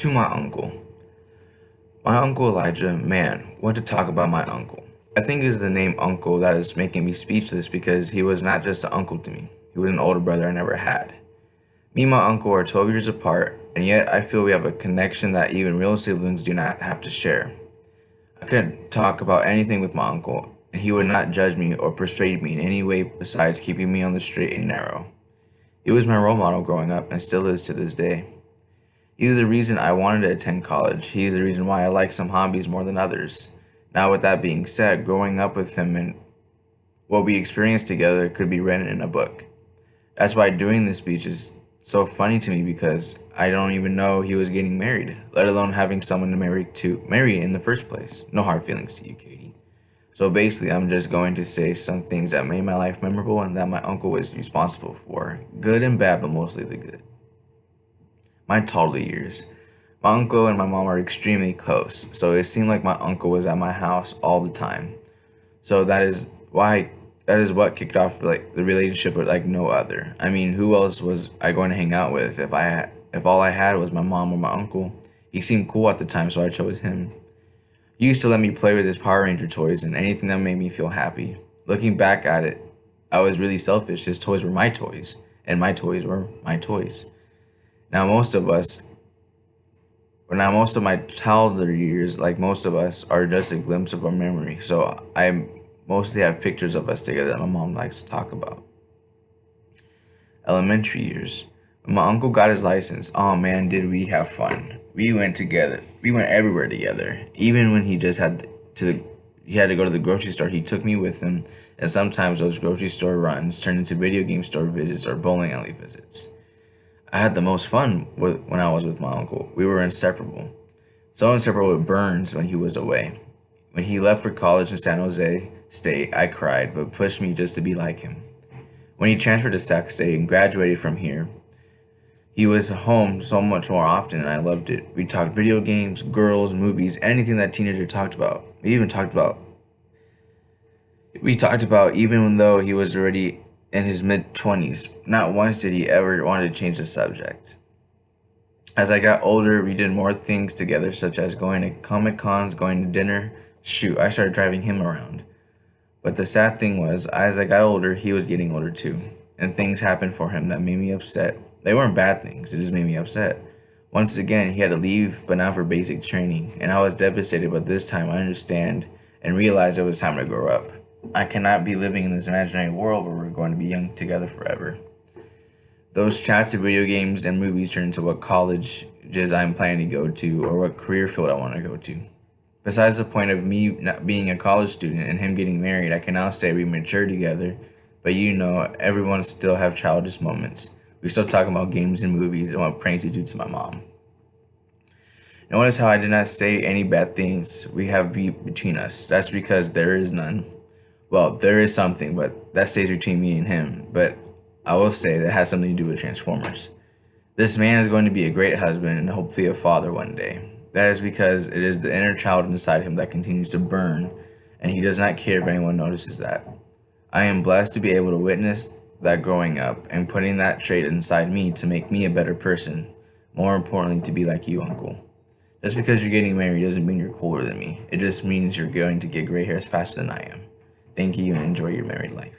To my uncle. My uncle Elijah, man, what to talk about my uncle. I think it is the name uncle that is making me speechless because he was not just an uncle to me. He was an older brother I never had. Me and my uncle are 12 years apart, and yet I feel we have a connection that even real siblings do not have to share. I could talk about anything with my uncle, and he would not judge me or persuade me in any way besides keeping me on the straight and narrow. He was my role model growing up and still is to this day. He's the reason I wanted to attend college. He's the reason why I like some hobbies more than others. Now, with that being said, growing up with him and what we experienced together could be written in a book. That's why doing this speech is so funny to me because I don't even know he was getting married, let alone having someone to marry in the first place. No hard feelings to you, Katie. So basically, I'm just going to say some things that made my life memorable and that my uncle was responsible for, good and bad, but mostly the good. My toddler years. My uncle and my mom are extremely close, so it seemed like my uncle was at my house all the time. So that is what kicked off like the relationship with like no other. I mean, who else was I going to hang out with if all I had was my mom or my uncle? He seemed cool at the time, so I chose him. He used to let me play with his Power Ranger toys and anything that made me feel happy. Looking back at it, I was really selfish. His toys were my toys, and my toys were my toys. Now most of us Now, most of my childhood years, like most of us, are just a glimpse of our memory. So I mostly have pictures of us together that my mom likes to talk about. Elementary years. When my uncle got his license, oh man, did we have fun. We went together. We went everywhere together. Even when he had to go to the grocery store, he took me with him, and sometimes those grocery store runs turned into video game store visits or bowling alley visits. I had the most fun when I was with my uncle. We were inseparable. So inseparable with Burns when he was away. When he left for college in San Jose State, I cried, but pushed me just to be like him. When he transferred to Sac State and graduated from here, he was home so much more often and I loved it. We talked video games, girls, movies, anything that teenager talked about. We talked about even though he was already in his mid 20s. Not once did he ever want to change the subject. As I got older, we did more things together, such as going to Comic Cons, going to dinner. Shoot, I started driving him around. But the sad thing was, as I got older, he was getting older too. And things happened for him that made me upset. They weren't bad things, it just made me upset. Once again, he had to leave, but not for basic training. And I was devastated, but this time I understand and realized it was time to grow up. I cannot be living in this imaginary world where we're going to be young together forever. Those chats of video games and movies turn into what colleges I'm planning to go to or what career field I want to go to. Besides the point of me not being a college student and him getting married, I can now say we matured together, but everyone still have childish moments. We still talk about games and movies and what pranks you do to my mom. Notice how I did not say any bad things we have between us. That's because there is none. Well, there is something, but that stays between me and him. But I will say that has something to do with Transformers. This man is going to be a great husband and hopefully a father one day. That is because it is the inner child inside him that continues to burn, and he does not care if anyone notices that. I am blessed to be able to witness that growing up and putting that trait inside me to make me a better person. More importantly, to be like you, Uncle. Just because you're getting married doesn't mean you're cooler than me. It just means you're going to get gray hairs faster than I am. Thank you and enjoy your married life.